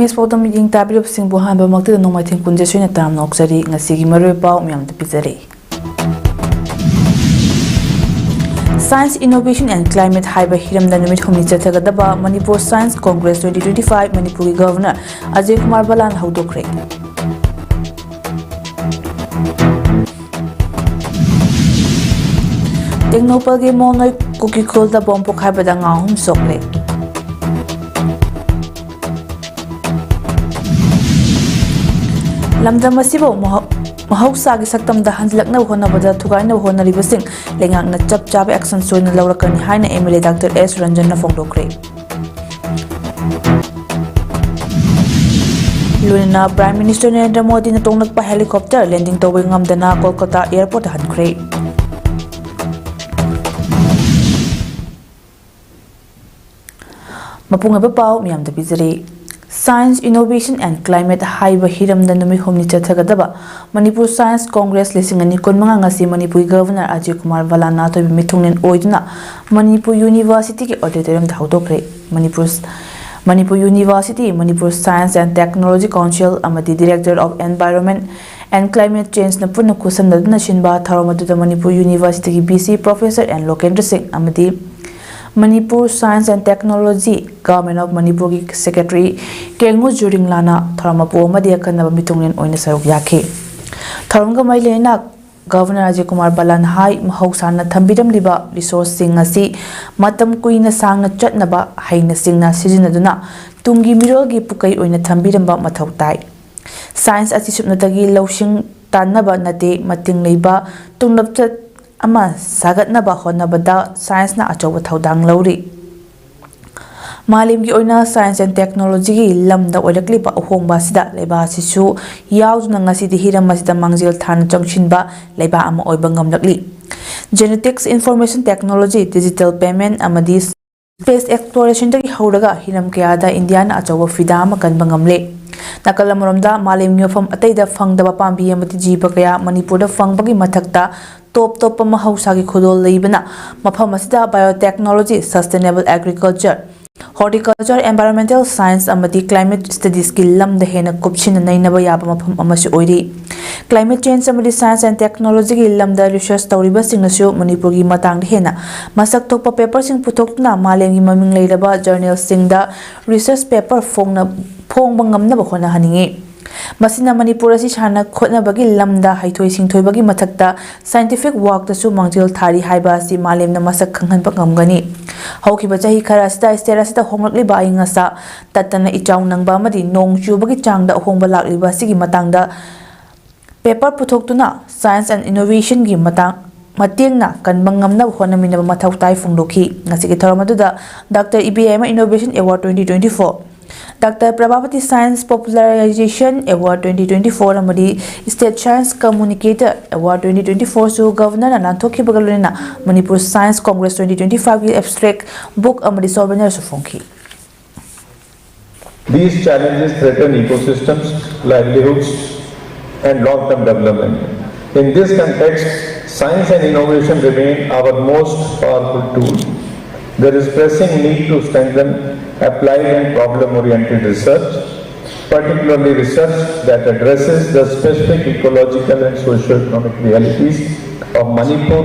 MS PAODAM meeting tablet sing buhan ba magti no mai thing kunje suina tam nok sari ngasi gi maroi pau myam te pizari. Science Innovation and Climate Haiba Hiram da numit humni chathagadaba Manipur Science Congress 2025 Manipuri Governor Ajay Kumar Balan haudokre. Technopal ge monoi cookie khol da bomb pokhai ba da ngahum sokle. Lamdam asibo mahausa gi saktam da hanlakna honabada thugaina honaribasing lengakna chap chap action soina lawrakani haina MLA Dr. S Ranjan na fongdokre. Luna Prime Minister Narendra Modi na tongnak pa helicopter landing tawai ngamdana Kolkata airport hankre. Mapunga pau miyam da bizari. Science Innovation and Climate Haiba Hiram da numi humni chathagadaba Manipur Science Congress lisingani konmanga ngasi Manipur Governor Ajay Kumar Balan na tobi mithungnen oiduna Manipur University ki auditorium da haudokre. Manipur University, Manipur Science and Technology Council amadi Director of Environment and Climate Change na punna kusamdaduna shinba tharomaduda Manipur University ki BC Professor and Lokendra Singh amadi Manipur Science and Technology Government of Manipur ki Secretary Kengu Juring Lana Tharamapo Madia Kanaba Mitungin Oina Saruk Yake. Tharunga Mailena Governor Ajay Kumar Balan Hai Mahausana Thambidam Liba Resource Singasi Matam Kuina Sang Chatnaba Haina Singna Sizinaduna Tungi Mirogi Pukai Oina Thambidamba Mathautai. Science Atisupnatagi Laushing Tanaba Nate Mating Liba Tungnapchat Ama sagatnaba honabada science na achoba thaudang lauri. Malim gi oina science and technology gi lamda oilakli ba ohongba sida leba sisu yauduna ngasi di hiram masida mangjil than changchinba leba ama oiba ngamlakli. Genetics, information technology, digital payment amadi space exploration dagi hauraga hiram kaya da India na achoba fida ama kanba ngamle. Nakalamuramda malim gi ofam ataida fangdaba pambi amati jiba kaya Manipur da fangbagi mathakta top mahausa gi khodol leibana mafam asida biotechnology, sustainable agriculture, horticulture, environmental science amadi climate studies ki lamda hena kupchin nainaba yaba mafam amasi oiri. Climate change amadi science and technology ki lamda research tawriba singnasu Manipur gi matang hena masak thokpa paper sing puthokna malem gi maming leiraba journal singda research paper phongba ngamnaba hona haningi. Masina Manipur asi chana khotna bagi lamda haithoi singthoi bagi mathakta scientific work da su mangjil thari haiba si malem na masak khanghan pa ngamgani. Haukiba chahi khara sta stera sita homrakli ba ingasa tatana ichaung nangba madi nong chu bagi changda hongba lakli ba sigi matangda paper puthoktuna science and innovation gi matengna kanbang ngamna honamina mathau tai phungdokhi ngasi ki thoramaduda Dr. IBM Innovation Award 2024, Dr. Prabhavati Science Popularization Award 2024 amadi State Science Communicator Award 2024 su Governor Nantoki Bagaluna Manipur Science Congress 2025 ki abstract book amadi souvenir su phongki. These challenges threaten ecosystems, livelihoods and long-term development. In this context, science and innovation remain our most powerful tool. There is pressing need to strengthen applied and problem-oriented research, particularly research that addresses the specific ecological and socio-economic realities of Manipur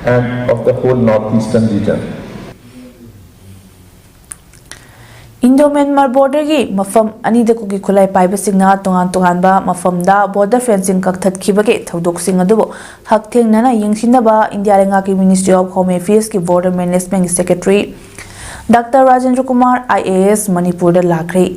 and of the whole northeastern region. Indo-Myanmar border gi mafam anida ko gi khulai paiba singna tongan ba mafam da border fencing kakthat khibage thodok sing adubo hak thengnana yengsinaba India lenga ki Ministry of Home Affairs ki border management secretary Dr. Rajendra Kumar IAS Manipur da lakre.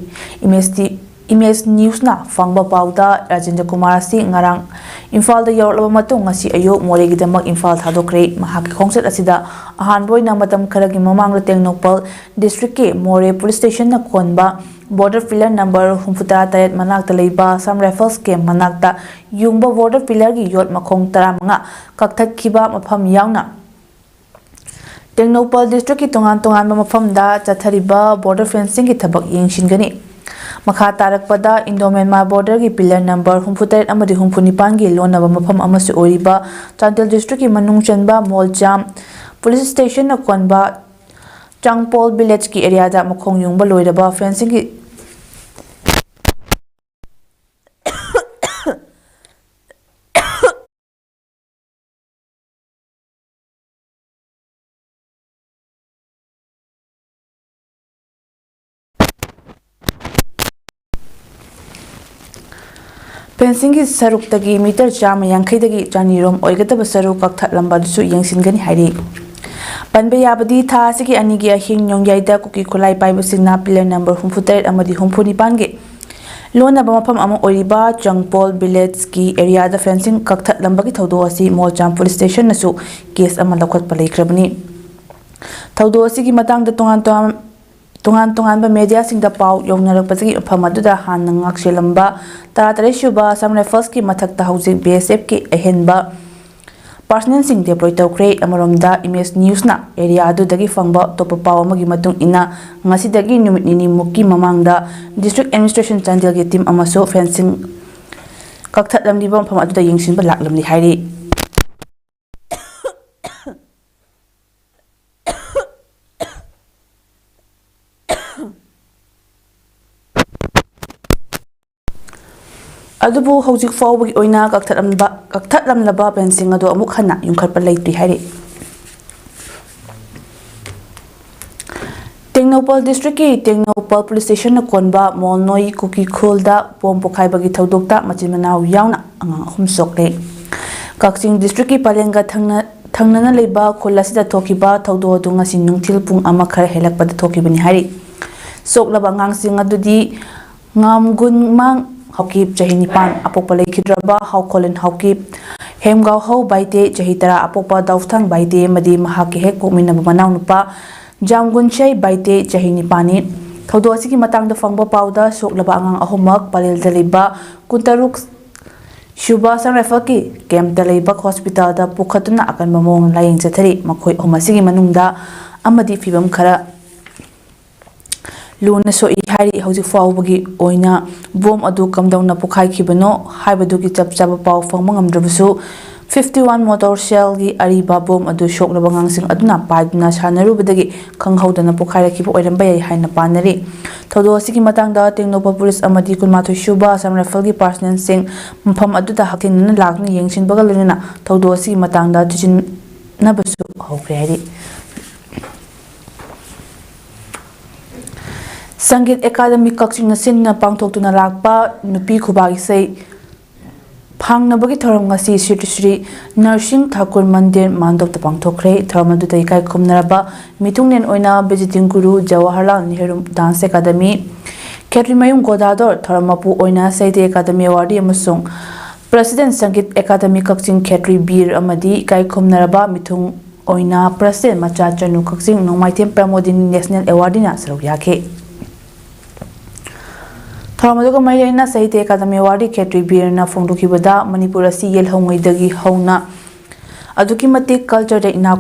Image News na fangba pauda Rajendra Kumar si ngarang Imphal da yorlaba matung ngasi ayok more gi damak Imphal thadokre mahak khongset asida ahan boy na matam kharagi mamang Tengnopal district ke more police station na konba border pillar number 53 manakta leiba Sam Rifles camp manakta yungba border pillar gi yot makhong 15 kakthat khiba mafam yauna Tengnopal district ki tongan mafam da chathariba border fencing ki thabak yengshingani. Makha tarakpada Indo-Myanmar border ki pillar number 53 amadi 59 gi lonaba mafam amasu oriba Chantel district ki manung chanba Moljam police station na konba Changpol village ki area da makhong yungba loiraba fencing ki ꯐꯦꯟꯁꯤꯡꯒꯤ ꯁꯔꯨꯛꯇꯒꯤ metre 150ꯗꯒꯤ 200 ꯑꯣꯏꯒꯗꯕ ꯁꯔꯨꯛ ꯀꯛꯊꯠꯂꯝꯕꯗꯨꯁꯨ ꯌꯦꯡꯁꯤꯟꯒꯅꯤ ꯍꯥꯏꯔꯤ꯫ ꯄꯟꯕ ꯌꯥꯕꯗꯤ ꯊꯥ ꯑꯁꯤꯒꯤ 2ꯒꯤ ꯑꯍꯤꯡ ꯅꯣꯡꯌꯥꯏꯗ ꯀꯨꯀꯤ ꯈꯨꯠꯂꯥꯏ ꯄꯥꯏꯕꯁꯤꯡꯅ ꯄꯤꯂꯔ ꯅꯝꯕꯔ 68 ꯑꯃꯗꯤ 69ꯒꯤ ꯂꯣꯟꯅꯕ ꯃꯐꯝ ꯑꯃ ꯑꯣꯏꯔꯤꯕ ꯆꯪꯄꯣꯜ ꯚꯤꯂꯦꯖꯀꯤ ꯑꯦꯔꯤꯌꯥꯗ ꯐꯦꯟꯁꯤꯡ ꯀꯛꯊꯠꯂꯝꯕꯒꯤ ꯊꯧꯗꯣꯛ ꯑꯁꯤ ꯃꯣꯜꯆꯥꯝ ꯄꯨꯂꯤꯁ ꯁ꯭ꯇꯦꯁꯟꯅꯁꯨ ꯀꯦꯁ ꯑꯃ ꯂꯧꯈꯠꯄ ꯂꯩꯈ꯭ꯔꯕꯅꯤ꯫ ꯊꯧꯗꯣꯛ ꯑꯁꯤꯒꯤ ꯃꯇꯥꯡꯗ ꯇꯣꯉꯥꯟ-ꯇꯣꯉꯥꯟꯕ ꯃꯦꯗꯤꯌꯥꯁꯤꯡꯗ ꯄꯥꯎ ꯌꯧꯅꯔꯛꯄꯗꯒꯤ ꯃꯐꯝ ꯑꯗꯨꯗ ꯍꯥꯟꯅ ꯉꯥꯛꯁꯦꯜꯂꯝꯕ 13ꯁꯨꯕ ꯑꯁꯥꯝ ꯔꯥꯏꯐꯜꯁꯀꯤ ꯃꯊꯛꯇ ꯍꯧꯖꯤꯛ BSFꯀꯤ ꯑꯍꯦꯟꯕ ꯄꯥꯔꯁꯅꯦꯜꯁꯤꯡ ꯗꯦꯄ꯭ꯂꯣꯏ ꯇꯧꯈ꯭ꯔꯦ꯫ ꯑꯃꯔꯣꯝꯗ ꯏꯃꯦꯖ ꯅ꯭ꯌꯨꯁꯅ ꯑꯦꯔꯤꯌꯥ ꯑꯗꯨꯗꯒꯤ ꯐꯪꯕ ꯑꯇꯣꯞꯄ ꯄꯥꯎ ꯑꯃꯒꯤ ꯃꯇꯨꯡ ꯏꯟꯅ ꯉꯁꯤꯗꯒꯤ ꯅꯨꯃꯤꯠ ꯅꯤꯅꯤꯃꯨꯛꯀꯤ ꯃꯃꯥꯡꯗ ꯗꯤꯁꯇ꯭ꯔꯤꯛ ꯑꯦꯗꯃꯤꯅꯤꯁꯇ꯭ꯔꯦꯁꯟ ꯆꯥꯟꯗꯦꯜꯒꯤ ꯇꯤꯝ ꯑꯃꯁꯨ ꯐꯦꯟꯁꯤꯡ ꯀꯛꯊꯠꯂꯝꯂꯤꯕ ꯃꯐꯝ ꯑꯗꯨꯗ ꯌꯦꯡꯁꯤꯟꯕ ꯂꯥꯛꯂꯝꯂꯤ ꯍꯥꯏꯔꯤ꯫ ꯑꯗꯨꯕꯨ ꯍꯧꯖꯤꯛ ꯐꯥꯎꯕꯒꯤ ꯑꯣꯏꯅ ꯀꯛꯊꯠꯂꯝꯂꯕ ꯐꯦꯟꯁꯤꯡ ꯑꯗꯨ ꯑꯃꯨꯛ ꯍꯟꯅ ꯌꯨꯡꯈꯠꯄ ꯂꯩꯇ꯭ꯔꯤ ꯍꯥꯏꯔꯤ꯫ ꯇꯦꯡꯅꯧꯄꯜ ꯗꯤꯁꯇ꯭ꯔꯤꯛꯀꯤ ꯇꯦꯡꯅꯧꯄꯜ ꯄꯨꯂꯤꯁ ꯁ꯭ꯇꯦꯁꯟꯅ ꯀꯣꯟꯕ ꯃꯣꯜꯅꯣꯏ ꯀꯨꯀꯤ ꯈꯨꯜꯗ ꯕꯣꯝ ꯄꯣꯈꯥꯏꯕꯒꯤ ꯊꯧꯗꯣꯛꯇ ꯃꯆꯤꯟ-ꯃꯅꯥꯎ ꯌꯥꯎꯅ ꯑꯉꯥꯡ 3 ꯁꯣꯛꯂꯦ꯫ ꯀꯛꯆꯤꯡ ꯗꯤꯁꯇ꯭ꯔꯤꯛꯀꯤ ꯄꯂꯦꯟꯒ ꯊꯪꯅꯅ ꯂꯩꯕ ꯈꯨꯜ ꯑꯁꯤꯗ ꯊꯣꯛꯈꯤꯕ ꯊꯧꯗꯣꯛ ꯑꯗꯨ ꯉꯁꯤ ꯅꯨꯡꯊꯤꯜ ꯄꯨꯡ 1 ꯈꯔ ꯍꯦꯜꯂꯛꯄꯗ ꯊꯣꯛꯈꯤꯕꯅꯤ ꯍꯥꯏꯔꯤ꯫ ꯁꯣꯛꯂꯕ ꯑꯉꯥꯡꯁꯤꯡ ꯑꯗꯨꯗꯤ ꯉꯥꯝꯒꯨꯟꯃꯥꯡ ꯍꯥꯎꯀꯤꯞ ꯆꯍꯤ 9, ꯑꯄꯣꯛꯄ ꯂꯩꯈꯤꯗ꯭ꯔꯕ ꯍꯥꯎꯈꯣꯂꯦꯟ ꯍꯥꯎꯀꯤꯞ, ꯍꯦꯝꯒꯥꯎꯍꯧ ꯕꯥꯏꯇꯦ ꯆꯍꯤ 10, ꯑꯄꯣꯛꯄ ꯗꯥꯎꯊꯥꯡ ꯕꯥꯏꯇꯦ ꯑꯃꯗꯤ ꯃꯍꯥꯛꯀꯤ ꯍꯦꯛ ꯄꯣꯛꯃꯤꯟꯅꯕ ꯃꯅꯥꯎꯅꯨꯄꯥ ꯖꯥꯝꯒꯨꯟꯁꯩ ꯕꯥꯏꯇꯦ ꯆꯍꯤ 9ꯅꯤ꯫ ꯊꯧꯗꯣꯛ ꯑꯁꯤꯒꯤ ꯃꯇꯥꯡꯗ ꯐꯪꯕ ꯄꯥꯎꯗ ꯁꯣꯛꯂꯕ ꯑꯉꯥꯡ 3ꯃꯛ ꯄꯂꯦꯜꯗ ꯂꯩꯕ 13ꯁꯨꯕ ꯑꯁꯥꯝ ꯔꯥꯏꯐꯜꯒꯤ ꯀꯦꯝꯞꯇ ꯂꯩꯕ ꯍꯣꯁꯄꯤꯇꯥꯜꯗ ꯄꯨꯈꯠꯇꯨꯅ ꯑꯀꯟꯕ ꯃꯑꯣꯡꯗ ꯂꯥꯌꯦꯡ ꯆꯠꯊꯔꯤ꯫ ꯃꯈꯣꯏ 3 ꯑꯁꯤꯒꯤ ꯃꯅꯨꯡꯗ ꯑꯃꯗꯤ ꯐꯤꯚꯝ ꯈꯔ ꯂꯨꯅ ꯁꯣꯛꯏ ꯍꯥꯏꯔꯤ꯫ ꯍꯧꯖꯤꯛ ꯐꯥꯎꯕꯒꯤ ꯑꯣꯏꯅ ꯕꯣꯝ ꯑꯗꯨ ꯀꯝꯗꯧꯅ ꯄꯣꯈꯥꯏꯈꯤꯕꯅꯣ ꯍꯥꯏꯕꯗꯨꯒꯤ ꯆꯞ ꯆꯥꯕ ꯄꯥꯎ ꯐꯪꯕ ꯉꯝꯗ꯭ꯔꯕꯁꯨ 51 ꯃꯣꯇꯣꯔ ꯁꯦꯜꯒꯤ ꯑꯔꯤꯕ ꯕꯣꯝ ꯑꯗꯨ ꯁꯣꯛꯂꯕ ꯑꯉꯥꯡꯁꯤꯡ ꯑꯗꯨꯅ ꯄꯥꯏꯗꯨꯅ ꯁꯥꯟꯅꯔꯨꯕꯗꯒꯤ ꯈꯪꯍꯧꯗꯅ ꯄꯣꯈꯥꯏꯔꯛꯈꯤꯕ ꯑꯣꯏꯔꯝꯕ ꯌꯥꯏ ꯍꯥꯏꯅ ꯄꯥꯅꯔꯤ꯫ ꯊꯧꯗꯣꯛ ꯑꯁꯤꯒꯤ ꯃꯇꯥꯡꯗ ꯇꯦꯡꯅꯧꯄꯜ ꯄꯨꯂꯤꯁ ꯑꯃꯗꯤ 12ꯁꯨꯕ ꯑꯁꯥꯝ ꯔꯥꯏꯐꯜꯒꯤ ꯄꯥꯔꯁꯅꯦꯜꯁꯤꯡ ꯃꯐꯝ ꯑꯗꯨꯗ ꯍꯛꯊꯦꯡꯅꯅ ꯂꯥꯛꯇꯨꯅ ꯌꯦꯡꯁꯤꯟꯕꯒ ꯂꯣꯏꯅꯅ ꯊꯧꯗꯣꯛ ꯑꯁꯤꯒꯤ ꯃꯇꯥꯡꯗ ꯊꯤꯖꯤꯟꯅꯕꯁꯨ ꯍꯧꯈ꯭ꯔꯦ ꯍꯥꯏꯔꯤ꯫ ꯁꯪꯒꯤꯠ ꯑꯦꯀꯥꯗꯃꯤ ꯀꯛꯆꯤꯡꯅ ꯁꯤꯟꯅ ꯄꯥꯡꯊꯣꯛꯇꯨꯅ ꯂꯥꯛꯄ ꯅꯨꯄꯤ ꯈꯨꯕꯥꯛ ꯏꯁꯩ ꯐꯥꯡꯅꯕꯒꯤ ꯊꯧꯔꯝ ꯉꯁꯤ ꯁ꯭ꯔꯤ ꯅꯔꯁꯤꯡ ꯊꯥꯀꯨꯔ ꯃꯟꯗꯤꯔ ꯃꯥꯟꯗꯣꯞꯇ ꯄꯥꯡꯊꯣꯛꯈ꯭ꯔꯦ꯫ ꯊꯧꯔꯝ ꯑꯗꯨꯗ ꯏꯀꯥꯏ ꯈꯨꯝꯅꯔꯕ ꯃꯤꯊꯨꯡꯂꯦꯟ ꯑꯣꯏꯅ visiting Guru Jawaharlal Nehru dance academy, Khetrimayum Godador, ꯊꯧꯔꯝ ꯃꯄꯨ ꯑꯣꯏꯅ ꯁꯥꯍꯤꯇ꯭ꯌ ꯑꯦꯀꯥꯗꯃꯤ ꯑꯦꯋꯥꯔꯗꯤ ꯑꯃꯁꯨꯡ ꯄ꯭ꯔꯁꯤꯗꯦꯟꯠ ꯁꯪꯒꯤꯠ ꯑꯦꯀꯥꯗꯃꯤ ꯀꯛꯆꯤꯡ ꯈꯦꯇ꯭ꯔꯤ ꯕꯤꯔ ꯑꯃꯗꯤ ꯏꯀꯥꯏ ꯈꯨꯝꯅꯔꯕ ꯃꯤꯊꯨꯡ ꯑꯣꯏꯅ ꯄ꯭ꯔꯁꯤꯗꯦꯟꯠ ꯃꯆꯥ ꯆꯅꯨ ꯀꯛꯆꯤꯡ ꯅꯣꯡꯃꯥꯏꯊꯦꯝ ꯄ꯭ꯔꯃꯣꯗꯤꯅꯤ ꯅꯦꯁꯅꯦꯜ ꯑꯦꯋꯥꯔꯗꯤꯅ ꯁꯔꯨꯛ ꯌꯥꯈꯤ꯫ ꯊꯧꯔꯝ ꯑꯗꯨꯒ ꯃꯔꯤ ꯂꯩꯅꯅ ꯁꯥꯍꯤꯇ꯭ꯌ ꯑꯦꯀꯥꯗꯃꯤ ꯑꯦꯋꯥꯔꯗꯤ ꯈꯦꯇ꯭ꯔꯤ ꯕꯤꯔꯅ ꯐꯣꯡꯗꯣꯛꯈꯤꯕꯗ ꯃꯅꯤꯄꯨꯔ ꯑꯁꯤ ꯌꯦꯜꯍꯧꯉꯩꯗꯒꯤ ꯍꯧꯅ ꯑꯗꯨꯛꯀꯤ ꯃꯇꯤꯛ ꯀꯜꯆꯔꯗ ꯏꯅꯥꯛ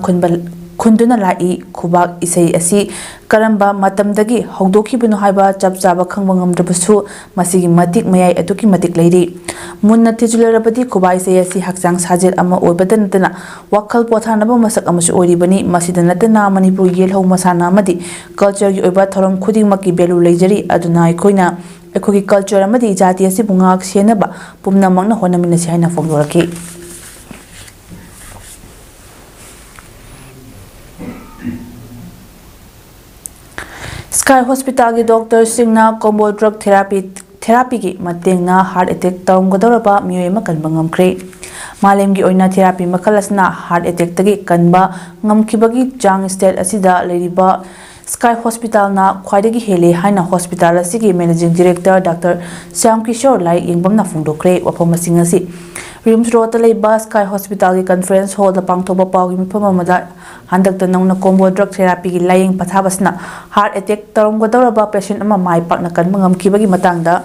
ꯈꯨꯟꯗꯨꯅ ꯂꯥꯛꯏ꯫ ꯈꯨꯕꯥꯛ ꯏꯁꯩ ꯑꯁꯤ ꯀꯔꯝꯕ ꯃꯇꯝꯗꯒꯤ ꯍꯧꯗꯣꯛꯈꯤꯕꯅꯣ ꯍꯥꯏꯕ ꯆꯞ ꯆꯥꯕ ꯈꯪꯕ ꯉꯝꯗ꯭ꯔꯕꯁꯨ ꯃꯁꯤꯒꯤ ꯃꯇꯤꯛ ꯃꯌꯥꯏ ꯑꯗꯨꯛꯀꯤ ꯃꯇꯤꯛ ꯂꯩꯔꯤ꯫ ꯃꯨꯟꯅ ꯊꯤꯖꯤꯜꯂꯨꯔꯕꯗꯤ ꯈꯨꯕꯥꯛ ꯏꯁꯩ ꯑꯁꯤ ꯍꯛꯆꯥꯡ ꯁꯥꯖꯦꯜ ꯑꯃ ꯑꯣꯏꯕꯇ ꯅꯠꯇꯅ ꯋꯥꯈꯜ ꯄꯣꯊꯥꯅꯕ ꯃꯁꯛ ꯑꯃꯁꯨ ꯑꯣꯏꯔꯤꯕꯅꯤ꯫ ꯃꯁꯤꯗ ꯅꯠꯇꯅ ꯃꯅꯤꯄꯨꯔꯒꯤ ꯌꯦꯜꯍꯧ ꯃꯁꯥꯟꯅ ꯑꯃꯗꯤ ꯀꯜꯆꯔꯒꯤ ꯑꯣꯏꯕ ꯊꯧꯔꯝ ꯈꯨꯗꯤꯡꯃꯛꯀꯤ ꯚꯦꯂꯨ ꯂꯩꯖꯔꯤ꯫ ꯑꯗꯨꯅ ꯑꯩꯈꯣꯏꯒꯤ ꯀꯜꯆꯔ ꯑꯃꯗꯤ ꯖꯥꯇꯤ ꯑꯁꯤꯕꯨ ꯉꯥꯛ ꯁꯦꯟꯅꯕ ꯄꯨꯝꯅꯃꯛꯅ ꯍꯣꯠꯅꯃꯤꯟꯅꯁꯤ ꯍꯥꯏꯅ ꯐꯣꯡꯗꯣꯔꯛꯈꯤ꯫ ꯁ꯭ꯀꯥꯏ ꯍꯣꯁꯄꯤꯇꯥꯜꯒꯤ ꯗꯣꯛꯇꯔꯁꯤꯡꯅ ꯀꯣꯝꯕꯣ ꯗ꯭ꯔꯒ ꯊꯦꯔꯥꯄꯤꯒꯤ ꯃꯇꯦꯡꯅ ꯍꯥꯔꯠ ꯑꯦꯇꯦꯛ ꯇꯧꯔꯝꯒꯗꯧꯔꯕ ꯃꯤꯑꯣꯏ ꯑꯃ ꯀꯟꯕ ꯉꯝꯈ꯭ꯔꯦ꯫ ꯃꯥꯂꯦꯝꯒꯤ ꯑꯣꯏꯅ ꯊꯦꯔꯥꯄꯤ ꯃꯈꯜ ꯑꯁꯤꯅ ꯍꯥꯔꯠ ꯑꯦꯇꯦꯛꯇꯒꯤ ꯀꯟꯕ ꯉꯝꯈꯤꯕꯒꯤ ꯆꯥꯡ ꯁ꯭ꯇꯦꯠ ꯑꯁꯤꯗ ꯂꯩꯔꯤꯕ ꯁ꯭ꯀꯥꯏ ꯍꯣꯁꯄꯤꯇꯥꯜꯅ ꯈ꯭ꯋꯥꯏꯗꯒꯤ ꯍꯦꯜꯂꯤ ꯍꯥꯏꯅ ꯍꯣꯁꯄꯤꯇꯥꯜ ꯑꯁꯤꯒꯤ ꯃꯦꯅꯦꯖꯤꯡ ꯗꯤꯔꯦꯛꯇꯔ ꯗꯥꯛꯇꯔ ꯁ꯭ꯌꯥꯝꯀꯤꯁꯣꯔ ꯂꯥꯏꯔꯤꯛ ꯌꯦꯡꯕꯝꯅ ꯐꯣꯡꯗꯣꯛꯈ꯭ꯔꯦ꯫ ꯋꯥꯐꯝ ꯑꯁꯤ ꯉꯁꯤ ꯔꯤꯝꯁ ꯔꯣꯗꯇ ꯂꯩꯕ ꯁ꯭ꯀꯥꯏ ꯍꯣꯁꯄꯤꯇꯥꯜꯒꯤ ꯀꯟꯐꯔꯦꯟꯁ ꯍꯣꯜꯗ ꯄꯥꯡꯊꯣꯛꯄ ꯄꯥꯎꯒꯤ ꯃꯤꯐꯝ ꯑꯃꯗ ꯍꯟꯗꯛꯇ ꯅꯧꯅ ꯀꯣꯝꯕꯣ ꯗ꯭ꯔꯒ ꯊꯦꯔꯥꯄꯤꯒꯤ ꯂꯥꯌꯦꯡ ꯄꯊꯥꯕꯁꯤꯅ ꯍꯥꯔꯠ ꯑꯦꯇꯦꯛ ꯇꯧꯔꯝꯒꯗꯧꯔꯕ ꯄꯦꯁꯦꯟꯠ ꯑꯃ ꯃꯥꯏ ꯄꯥꯛꯅ ꯀꯟꯕ ꯉꯝꯈꯤꯕꯒꯤ ꯃꯇꯥꯡꯗ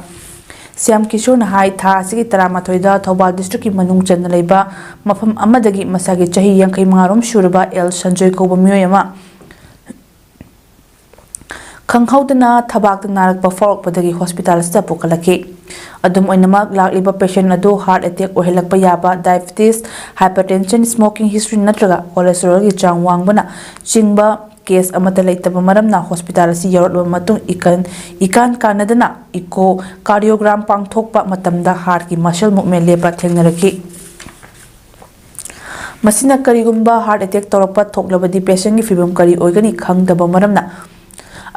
ꯁ꯭ꯌꯥꯝꯀꯤꯁꯣꯔꯅ ꯍꯥꯏ꯫ ꯊꯥ ꯑꯁꯤꯒꯤ 13ꯗ ꯊꯧꯕꯥꯜ ꯗꯤꯁꯇ꯭ꯔꯤꯛꯀꯤ ꯃꯅꯨꯡ ꯆꯟꯅ ꯂꯩꯕ ꯃꯐꯝ ꯑꯃꯗꯒꯤ ꯃꯁꯥꯒꯤ ꯆꯍꯤ 85 ꯁꯨꯔꯕ ꯑꯦꯜ ꯁꯟꯖꯣꯏ ꯀꯧꯕ ꯃꯤꯑꯣꯏ ꯑꯃ ꯈꯪꯍꯧꯗꯅ ꯊꯕꯥꯛꯇ ꯅꯥꯔꯛꯄ ꯐꯥꯎꯔꯛꯄꯗꯒꯤ ꯍꯣꯁꯄꯤꯇꯥꯜ ꯑꯁꯤꯗ ꯄꯨꯈꯠꯂꯛꯈꯤ꯫ ꯑꯗꯨꯝ ꯑꯣꯏꯅꯃꯛ ꯂꯥꯛꯂꯤꯕ ꯄꯦꯁꯦꯟꯠ ꯑꯗꯨ ꯍꯥꯔꯠ ꯑꯦꯇꯦꯛ ꯑꯣꯏꯍꯜꯂꯛꯄ ꯌꯥꯕ ꯗꯥꯏꯕꯦꯇꯤꯁ, ꯍꯥꯏꯄꯔꯇꯦꯟꯁꯟ, ꯁ꯭ꯃꯣꯀꯤꯡ ꯍꯤꯁꯇ꯭ꯔꯤ ꯅꯠꯇ꯭ꯔꯒ ꯀꯣꯂꯦꯁꯇꯦꯔꯣꯜꯒꯤ ꯆꯥꯡ ꯋꯥꯡꯕꯅ ꯆꯤꯡꯕ ꯀꯦꯁ ꯑꯃꯠꯇ ꯂꯩꯇꯕ ꯃꯔꯝꯅ ꯍꯣꯁꯄꯤꯇꯥꯜ ꯑꯁꯤ ꯌꯧꯔꯛꯂꯕ ꯃꯇꯨꯡ ꯏꯀꯥꯟ ꯀꯥꯟꯅꯗꯅ ꯏꯀꯣ ꯀꯥꯔꯗꯤꯑꯣꯒ꯭ꯔꯥꯝ ꯄꯥꯡꯊꯣꯛꯄ ꯃꯇꯝꯗ ꯍꯥꯔꯠꯀꯤ ꯃꯁꯜ ꯃꯨꯚꯃꯦꯟꯠ ꯂꯦꯞꯄ ꯊꯦꯡꯅꯔꯛꯈꯤ꯫ ꯃꯁꯤꯅ ꯀꯔꯤꯒꯨꯝꯕ ꯍꯥꯔꯠ ꯑꯦꯇꯦꯛ ꯇꯧꯔꯛꯄ ꯊꯣꯛꯂꯕꯗꯤ ꯄꯦꯁꯦꯟꯠꯒꯤ ꯐꯤꯚꯝ ꯀꯔꯤ ꯑꯣꯏꯒꯅꯤ ꯈꯪꯗꯕ ꯃꯔꯝꯅ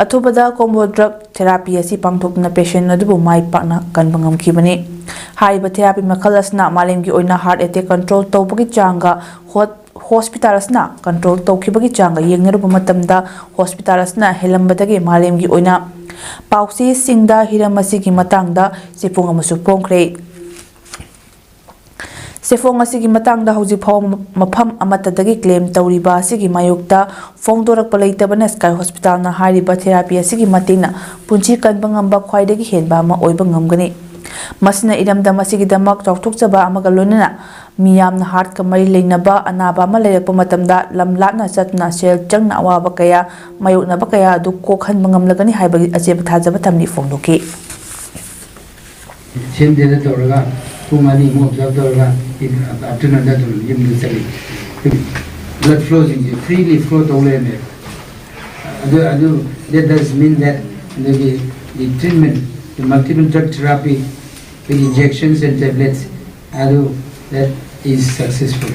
ꯑꯊꯨꯕꯗ ꯀꯣꯝꯕꯣ ꯗ꯭ꯔꯒ ꯊꯦꯔꯥꯄꯤ ꯑꯁꯤ ꯄꯥꯡꯊꯣꯛꯇꯨꯅ ꯄꯦꯁꯦꯟ ꯑꯗꯨꯕꯨ ꯃꯥꯏ ꯄꯥꯛꯅ ꯀꯟꯕ ꯉꯝꯈꯤꯕꯅꯤ꯫ ꯍꯥꯏꯔꯤꯕ ꯊꯦꯔꯥꯄꯤ ꯃꯈꯜ ꯑꯁꯤꯅ ꯃꯥꯂꯦꯝꯒꯤ ꯑꯣꯏꯅ ꯍꯥꯔꯠ ꯑꯦꯇꯦꯛ ꯀꯟꯇ꯭ꯔꯣꯜ ꯇꯧꯕꯒꯤ ꯆꯥꯡꯒ ꯍꯣꯁꯄꯤꯇꯥꯜ ꯑꯁꯤꯅ ꯀꯟꯇ꯭ꯔꯣꯜ ꯇꯧꯈꯤꯕꯒꯤ ꯆꯥꯡꯒ ꯌꯦꯡꯅꯔꯨꯕ ꯃꯇꯝꯗ ꯍꯣꯁꯄꯤꯇꯥꯜ ꯑꯁꯤꯅ ꯍꯦꯜꯂꯝꯕꯗꯒꯤ ꯃꯥꯂꯦꯝꯒꯤ ꯑꯣꯏꯅ ꯄꯥꯎꯆꯦꯁꯤꯡꯗ ꯍꯤꯔꯝ ꯑꯁꯤꯒꯤ ꯃꯇꯥꯡꯗ ꯆꯦꯐꯣꯡ ꯑꯃꯁꯨ ꯐꯣꯡꯈ꯭ꯔꯦ꯫ ꯆꯦꯐꯣꯡ ꯑꯁꯤꯒꯤ ꯃꯇꯥꯡꯗ ꯍꯧꯖꯤꯛ ꯐꯥꯎꯕ ꯃꯐꯝ ꯑꯃꯠꯇꯗꯒꯤ ꯀ꯭ꯂꯦꯝ ꯇꯧꯔꯤꯕ ꯑꯁꯤꯒꯤ ꯃꯥꯌꯣꯛꯇ ꯐꯣꯡꯗꯣꯔꯛꯄ ꯂꯩꯇꯕꯅ ꯁ꯭ꯀꯥꯏ ꯍꯣꯁꯄꯤꯇꯥꯜꯅ ꯍꯥꯏꯔꯤꯕ ꯊꯦꯔꯥꯄꯤ ꯑꯁꯤꯒꯤ ꯃꯇꯦꯡꯅ ꯄꯨꯟꯁꯤ ꯀꯟꯕ ꯉꯝꯕ ꯈ꯭ꯋꯥꯏꯗꯒꯤ ꯍꯦꯟꯕ ꯑꯃ ꯑꯣꯏꯕ ꯉꯝꯒꯅꯤ꯫ ꯃꯁꯤꯅ ꯏꯔꯝꯗꯝ ꯑꯁꯤꯒꯤꯗꯃꯛ ꯆꯥꯎꯊꯣꯛꯆꯕ ꯑꯃꯒ ꯂꯣꯏꯅꯅ ꯃꯤꯌꯥꯝꯅ ꯍꯥꯔꯠꯀ ꯃꯔꯤ ꯂꯩꯅꯕ ꯑꯅꯥꯕ ꯑꯃ ꯂꯩꯔꯛꯄ ꯃꯇꯝꯗ ꯂꯝ ꯂꯥꯞꯅ ꯆꯠꯇꯨꯅ ꯁꯦꯜ ꯆꯪꯅ ꯑꯋꯥꯕ ꯀꯌꯥ ꯃꯥꯌꯣꯛꯅꯕ ꯀꯌꯥ ꯑꯗꯨ ꯀꯣꯛꯍꯟꯕ ꯉꯝꯂꯒꯅꯤ ꯍꯥꯏꯕꯒꯤ ꯑꯆꯦꯠꯄ ꯊꯥꯖꯕ ꯊꯝꯂꯤ ꯐꯣꯡꯗꯣꯛꯈꯤ꯫ ꯁꯦꯝꯗꯦꯗ ꯇꯧꯔꯒ ꯄꯨꯡ ꯑꯅꯤꯃꯨꯛ ꯑꯣꯕꯖꯥꯔꯚ ꯇꯧꯔꯒ ꯑꯥꯐꯇꯔꯅꯨꯟꯗ ꯑꯗꯨꯝ ꯌꯨꯝꯗ ꯆꯠꯂꯤ꯫ ꯕ꯭ꯂꯗ ꯐ꯭ꯂꯣꯁꯤꯡꯁꯦ ꯐ꯭ꯔꯤꯂꯤ ꯐ꯭ꯂꯣ ꯇꯧ ꯂꯩꯔꯝꯃꯦ꯫ that does mean that the treatment, the multiple drug therapy with injections and tablets, that is successful.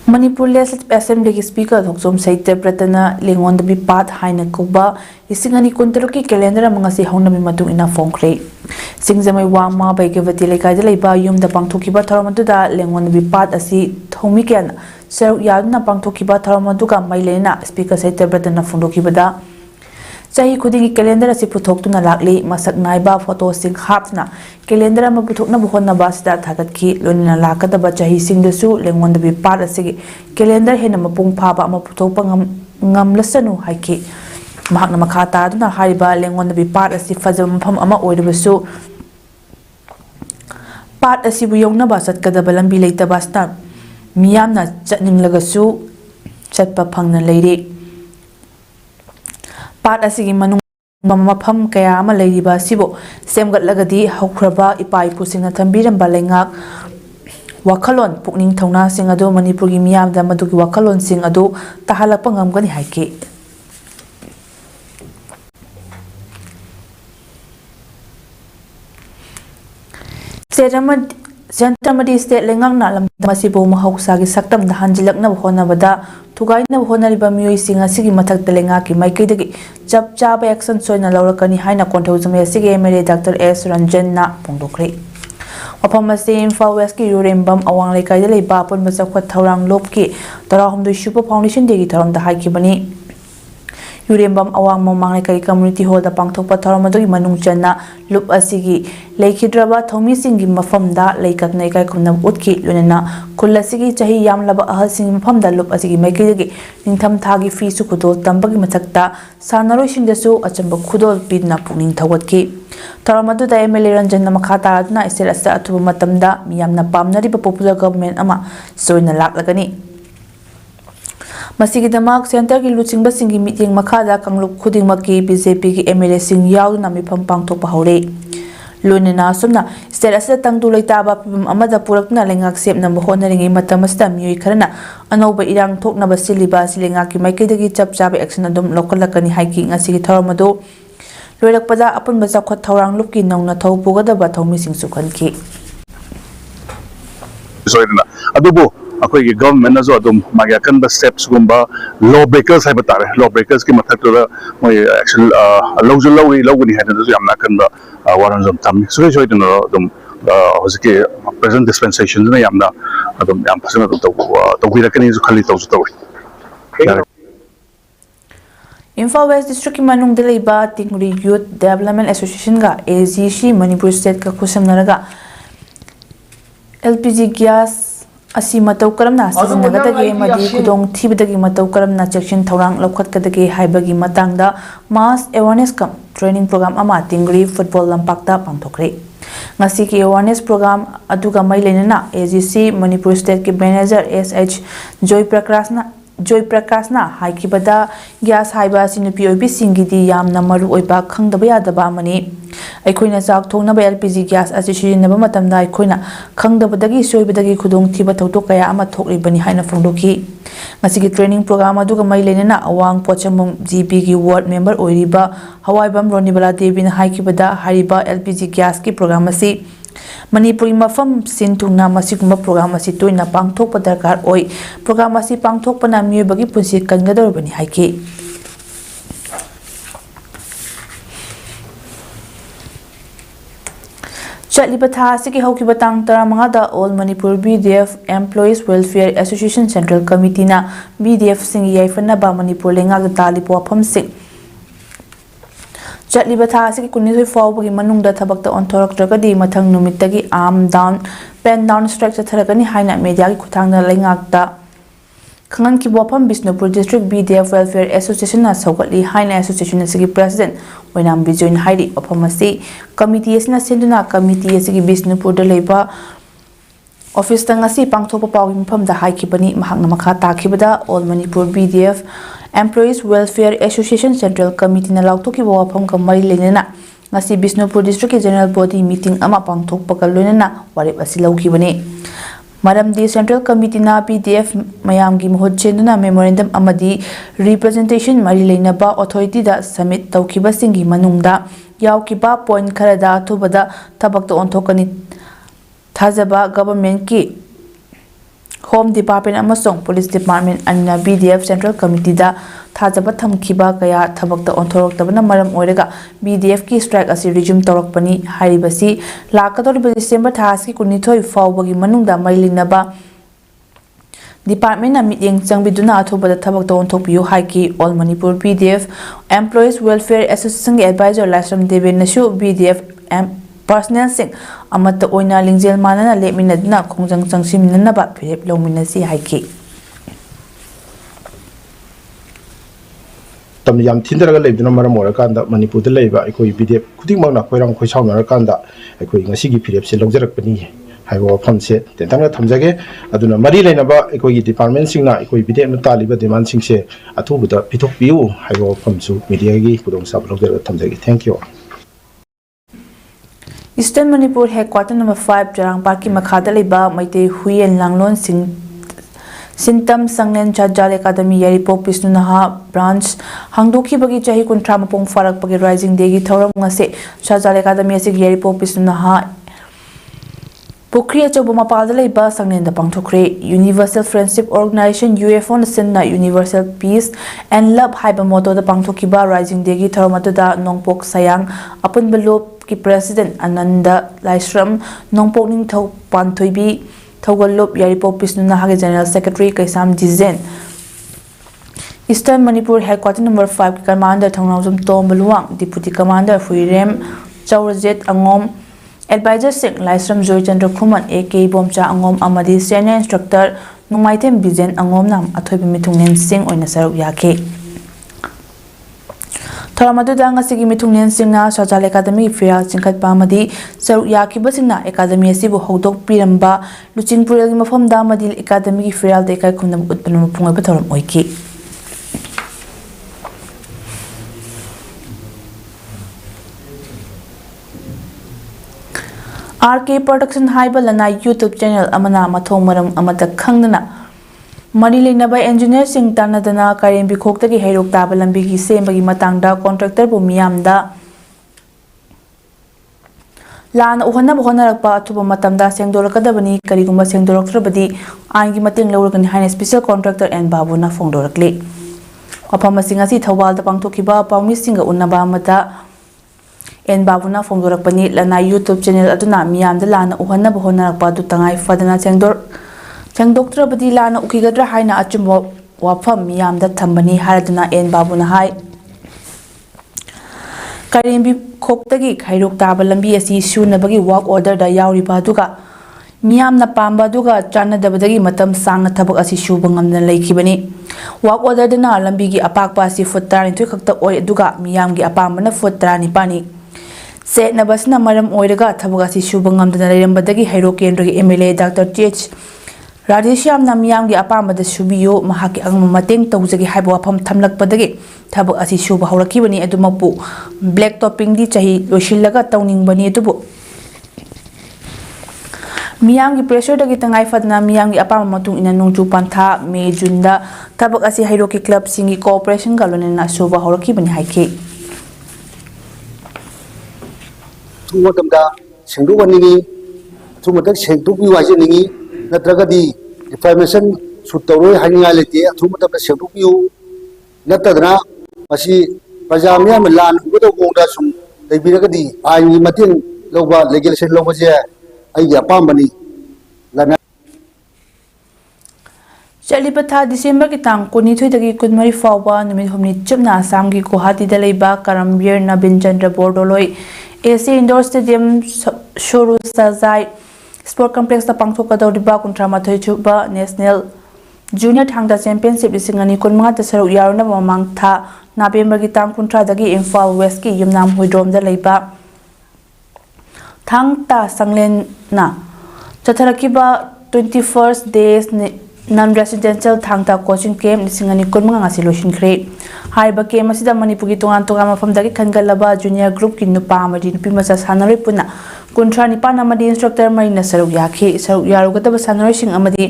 Manipur Legislative Assembly Speaker Thoksom Saitabratana Lingondabi Path Haina Kuba Isingani Kuntaruki calendar amongasi Honami Matu in a Fonkre. Singzamai Wama by Gavati Lekadaleba Yum the Pangtukiba Taramatuda Lingondabi Path Asi Tomikan Sir Yadna Pangtukiba Taramatuka Mailena Speaker Saitabratana Fundokibada Sahi Kudingi calendar as Putokuna Lakli Masak Naiba photo sing hapna calendar Maputokna Buhona Basta Takaki Lunina Lakata Bachahi sing the su Lengon the Bipat Asigi calendar Henamapung Papa Maputopang Lasanu Haiki Mahna Makata Duna Hariba Lengon the Bipat as if Fazam Pam Ama Oidabasu Pat as if Yona Basat Kadabalambi later Basta Miamna Chatning Lagasu Chatpa Pangna lady Pat asigi manung mapam kaya ama leiriba sibo semgatlagadi haukraba ipai pusingna thambiramba lengak wakhalon pukning thongna sing adu manipurgi miyamda madugi wakhalon sing adu tahalakpa ngamgani haiki Centramadi State Lengangna Lamasibo Mahausagi Saktam the Hanjilakna Honabada Tugaina Honariba Mui sing a sigi matak the Lengaki Maikidagi Jab Jab Action Soina Laurakani Haina Kontozame Sigi Emily Dr. S. Ranjanna Pondokri. Wapamasi Infa Weski Urimbam Awang Lekaidale Bapon Masakwa Tarang Lopki Tarahum the Super Foundation Digi Taram the Haikibani Yurimbam Awang Momang Kai Community Hall the Pangtopa Taramadu Manung Jana Lup Asigi Lake Hidraba Tomi Singi Mafamda Lake Naka Kunam Utki Lunana Kulasigi Chahi Yam Laba Ahasing Pamda Lup Asigi Makigi Nintam Tagi Fisu Kudo Tambagi Matakta Sanaroshin the Su Achamba Kudo Bidna Puning Tawatki Taramadu the Emily Ranjana Makata Adna is said as the Atumatamda Miyamna Pamnari popular government ama so in a lak lagani. Masigidamak Center ki Luchingba Singi meeting Makada Kanglup Kudimaki BJP ki MLA Sing Yao Nami Pampang Topa Hore. Lunina Sumna, State as a Tang Dulaitaba Amada Purakna Lengak Sep number honoring Matamasta Mui Karana, Anoba Irang Tokna Basiliba Silingaki Makidagi Chap Chabi Actionadum local Lakani hiking as Sigitarmado. Lurakpada upon Bazakot Torang Luki Nona Topuga the Bato missing Sukanki. Adubo. Ako'y government na zo adum magyakan ba steps gumba lawbreakers hay batare lawbreakers ki mathak to moy actual lawni hadan zo yamna kan ba waran zam tam so so idun adum hosike present dispensation na yamna adum yam phasana to wirakani zo khali to zo Imphal West District Manung Deliba Tingri Youth Development Association ga AGC Manipur State ka kusam naraga LPG gas Asi matau karamna sizinnagadagi madi kudong thibadagi matau karamna section thorang lokhatkadagi haibagi matangda mass awareness kam training program ama Tingri football lampakta pangthokre ngasi ki awareness program aduga mai lenana AGC Manipur State ki manager SH Joy Prakashna haikibada gas haiba sinupi oibi singidi yamna maru oiba khangdaba yadaba amani aikoina chak thongnaba LPG gas asi sirinaba matamda aikoina khangdabadagi soibadagi khudong thiba thautok kaya ama thokribani haina phongdoki ngasigi training program aduga mai lenena awang pochamum GP ki ward member oiriba hawaibam ronibala devi na haikibada hariba LPG gas ki program asi Manipuri mafam sin tungna masigumba program asi toina pangthokpa darkar oi program asi pangthokpana miyobagi punsi kangadorabani haiki Chatliba tha asiki haukiba tang taramanga da All Manipur BDF Employees Welfare Association Central Committee na BDF sing yaifana ba Manipur lenga da talipo afam sing Chatliba tha asiki kunnisoi fawbagi manungda thabakta onthoraktagadi mathang numittagi arm down pen down strike chatharagani haina media gi khuthangna lengakta Kangan ki bopam Bisnupur District BDF Welfare Association na sawgatli haina association asigi president Wainam Bijoin Hairi opamasi committee asina senduna committee asigi Bisnupur da leiba office tangasi pangthopa pawi mpham da haikibani mahakna makha takhibada All Manipur BDF Employees Welfare Association Central Committee na lauktoki bopam ka mari lenena ngasi Bisnupur District General Body meeting ama pangthokpa ka loinana warip asi laukibani Madam Central Committee na PDF mayam gi mohot chenduna memorandum amadi representation mari leinaba authority da submit tawkiba singi manungda yawkiba point kharada thubada thabakta onthokani thajaba government ki Home Department amasong Police Department anna BDF Central Committee da thajaba thamkiba kaya thabakta onthoroktabana maram oiraga BDF ki strike asi resume tawrakpani haribasi lakadori December thas ki kunithoi fawbagi manungda marilinaba Department na mityeng changbiduna athobada thabakta onthokpiu haiki All Manipur BDF Employees Welfare Association advisor Lasram Deven nasu BDF personnel sing amata oina lingjel manana leminadna khongjang changsimnanaba phirep lominasi haiki tam yam thindaraga leibduna maram orakanda Manipur da leiba ekoi BDF khudingmangna khoirang khoisawnarkanda ekoi ngasigi phirep se logjarakpani haibo famse tentangna thamjage aduna mari leinaba ekoi department singna ekoi BDF na taliba demand singse athubuda pithokpiu haibo famsu media gi khudong sab logjarga thamjage thank you Eastern Manipur Headquarter number 5 Jarang Parki Makhada Liba Maite Huyen Langlon Sing Sintam Sangnen Chajal Academy Yaripo Pisnunaha branch Hangdoki Bagi Chahi Kuntra Mapong Farak Bagi Rising Day gi Thoram ngase Chajal Academy asik Yaripo Pisnunaha Pukri Achobo Mapalda Liba Sangnen da Pangthokre Universal Friendship Organization UFO na Sinna Universal Peace and Love Haiba Moto da Pangthokiba Rising Day gi Thoramatu da Nongpok Sayang Apun Belop ki President Ananda Laisram Nongpok Ning Thau Panthoibi Thaugalop Yaripo Pisnuna Hage General Secretary Kaisam Dizen Eastern Manipur Headquarter number 5 Commander Thongnawjum Tom Baluang Deputy Commander Fuirem Chaurajet Angom Advisor Singh Laisram Joy Chandra Khuman AK Bomcha Angom Amadi Senior Instructor Nungmaitem Bizen Angom Nam Athoibi Mithungnen Singh oina saruk yake Thoramadu danga sigi Mithungnen Singna Chajal Academy Firal Chingkhat Pamadi saruk yakiba singna academy asibu hodok piramba Luchingpurel gi mafam da madi academy gi Firal de kai khundam utpana mapung ba thoram oiki RK Production Haiba Lana YouTube channel amana mathong maram amata khangna Mari Lenaba engineer sing tanadana Karen Bikhokta Herok Tabalambi Sembagi Matangda contractor Bumiamda Lan Uhana Honarapa Tuba Matamda Sengdorakadabani Kariguma Sengdorakrabadi Angi Mating Logan Hine special contractor and Babuna Fongdorakli Apamasingasi Tawal the Pangtokiba Pamising Unaba Mata and Babuna Fongdorakani Lana YouTube channel Aduna Miam the Lana Uhana Honarapa Tutangai Fadana Sengdor Doctor Badilana Ukigadra Haina Achumbo Wapam Miam the Tambani Haraduna and Babuna Hai Karimbi Koktagi Kairuk Tabalambi as he soon Nabagi walk order the Yauri Baduga Miam na Pamba Duga Chana Dabadagi Matam Sang Tabak as he shubangam the Lake Kibani walk order the Na Lambigi Apak Basi Futar into Kakta Oy Duga Miamgi Apamana Futrani Pani Set Nabasna Madam Oidaga Tabagasi Shubangam the Rambadagi Hiroki and MLA Dr. TH Radisham Namyam gi apamba da subiyo mahaki ang mating tawjagi haibo apam thamlak padagi thabak asi suba hawraki bani adumapu black topping di chahi losillaga tawning bani adubu miyam gi pressure dagi tangai fadna miyam gi apama matung ina nungju pantha me junda thabak asi hiroki club singi cooperation galone na suba hawraki bani haike thungwa tamda singdu wani ꯑꯊꯨꯕꯗ ꯁꯦꯡꯗꯣꯛꯄꯤꯌꯨ ꯍꯥꯏꯖꯅꯤꯡꯉꯤ ꯅꯠꯇ꯭ꯔꯒꯗꯤ ꯗꯤꯐꯥꯃꯦꯁꯟ ꯁꯨꯠ ꯇꯧꯔꯣꯏ ꯍꯥꯏꯅꯤꯡꯉꯥꯏ ꯂꯩꯇꯦ ꯑꯊꯨꯕ ꯃꯇꯝꯗ ꯁꯦꯡꯗꯣꯛꯄꯤꯌꯨ ꯅꯠꯇꯗꯅ ꯃꯁꯤ ꯄ꯭ꯔꯖꯥ ꯃꯤꯌꯥꯝꯅ ꯂꯥꯟ ꯎꯒꯗꯧꯕ ꯃꯑꯣꯡꯗ ꯁꯨꯝ ꯂꯩꯕꯤꯔꯒꯗꯤ ꯑꯥꯏꯟꯒꯤ ꯃꯇꯦꯡ ꯂꯧꯕ ꯂꯦꯒꯤꯁꯂꯦꯁꯟ ꯂꯧꯕꯁꯦ ꯑꯩꯒꯤ ꯑꯄꯥꯝꯕꯅꯤ ꯆꯠꯂꯤꯕ ꯊꯥ ꯗꯤꯁꯦꯝꯕꯔꯒꯤ ꯇꯥꯡ 22ꯗꯒꯤ 23 ꯐꯥꯎꯕ ꯅꯨꯃꯤꯠ ꯍꯨꯝꯅꯤ ꯆꯨꯞꯅ ꯑꯁꯥꯝꯒꯤ ꯒꯨꯋꯥꯍꯥꯇꯤꯗ ꯂꯩꯕ Karmabir Nabin Chandra Bordoloi AC indoor stadium Sarusajai sport ꯀꯝꯄ꯭ꯂꯦꯛꯁꯇ ꯄꯥꯡꯊꯣꯛꯀꯗꯧꯔꯤꯕ 39th sub national junior Thangta championship 2025ꯗ ꯁꯔꯨꯛ ꯌꯥꯔꯨꯅꯕ ꯃꯃꯥꯡ ꯊꯥ ꯅꯕꯦꯝꯕꯔꯒꯤ ꯇꯥꯡ 30ꯗꯒꯤ ꯏꯝꯐꯥꯜ ꯋꯦꯁꯀꯤ ꯌꯨꯝꯅꯥꯝ ꯍꯨꯏꯗ꯭ꯔꯣꯝꯗ ꯂꯩꯕ ꯊꯥꯡꯇꯥ ꯁꯪꯂꯦꯟꯅ ꯆꯠꯊꯔꯛꯈꯤꯕ 21st Days Non-Residential Thangta Coaching Camp 2025 ngasi loisinkhre haiba camp asida manipurgi tongan tongan mafamdagi khangalaba junior group ki nupa amadi nupi macha sanaroi punna 39 amadi instructor marina saruk yakhi saruk yarugadaba sanaroi sing amadi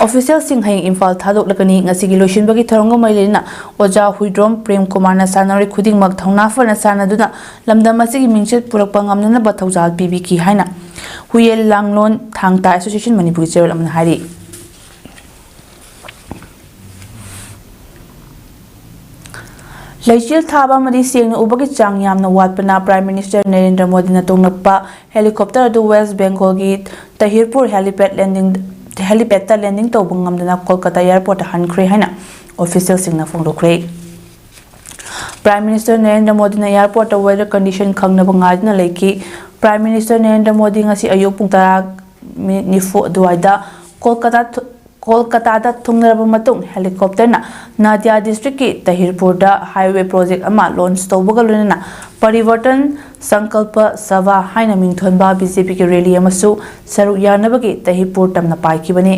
official sing haying imphal thadok lakani ngasi gi loisinbagi thoronga mailena oja huidrom prem kumar na sanaroi khuding mak thongna fana sanaduna lamdam asigi mingchet purakpa ngamnana ba thaujal pibi ki haina huyel langlon thangta association manipuri chewal amna hari Laichil thaba madi seng ubagi chang yamna watpana Prime Minister Narendra Modi na tongnakpa helicopter adu West Bengal gi Tahirpur helipad ta landing tawbang ngamdana Kolkata airport hankhre haina official singna phongdokre Prime Minister Narendra Modi na airport weather condition khangna bangadna leiki Prime Minister Narendra Modi ngasi ayuk pung 10:04 duaida Kolkata da thungnaraba matung helicopter na Nadia district ki Tahirpur da highway project ama launch tawbaga loina Parivartan Sankalpa Sabha haina mingthonba BJP ki rally amasu saruk yanabagi Tahirpur tamna paikibani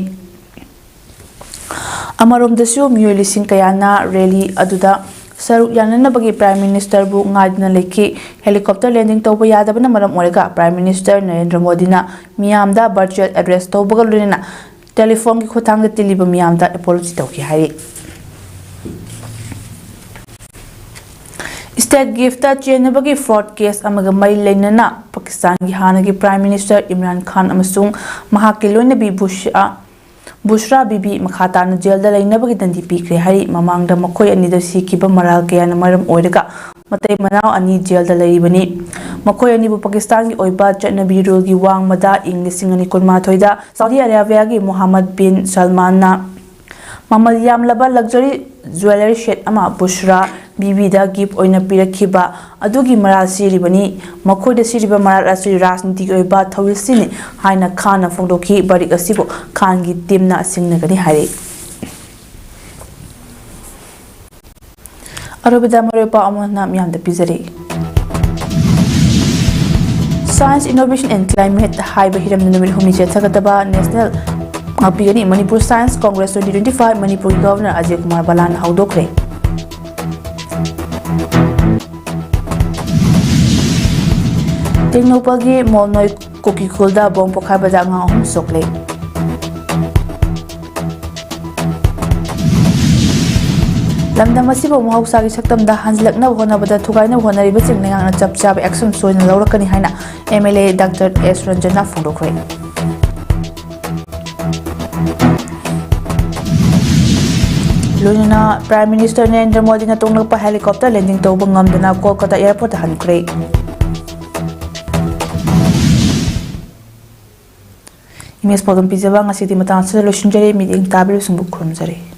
amaromdasu miyoi lising kayana rally aduda saruk yananabagi Prime Minister bu ngadna leki helicopter landing tawba yadabana maram orega Prime Minister Narendra Modi na miyamda virtual address tawbaga loina telephone ki khotang da tiliba miyam da apology tawki hari state gift ta chenabagi fraud case amaga mai leinana Pakistan gi hanagi Prime Minister Imran Khan amasung mahakki loinabi Bushra Bibi makhata na jail da leinabagi dandi pikre hari mamangda makhoi ani da sikiba maral kaya na maram oiraga matai manao ani jail da leibani makhoi ani bu Pakistan gi oiba chatnabi rule gi wangmada ing 2023 da Saudi Arabia gi Mohammed bin Salman na mamal yamlaba luxury jewelry set ama Bushra Bibi da gift oina pirakhiba adugi maral siribani makhoi da siriba maral asri rajniti gi oiba thawilsini haina khana phongdoki barik asibo Khan gi team na singnagani hari Arabida Maropa Amana Miam the Pizari Science, Innovation and Climate High Bahiram Numil Humija Tagataba National Apigani Manipur Science Congress 2025 Manipur Governor Ajay Kumar Balan Haudokre Tingnopagi Molnoi Koki Kulda Bong Pokai Badanga Hum Sokle Lamdam asibo mahausa gi saktam da hanslakna honabada thugaina honariba chingnga chap chap action soina lawrakani haina MLA Dr. S Ranjana phongdokre Lunina Prime Minister Narendra Modi na tonglakpa helicopter landing tawba ngamdana Kolkata airport hankre Imes podom pizaba ngasi di matang sa lotion jare meeting tabil sumbuk khurumjare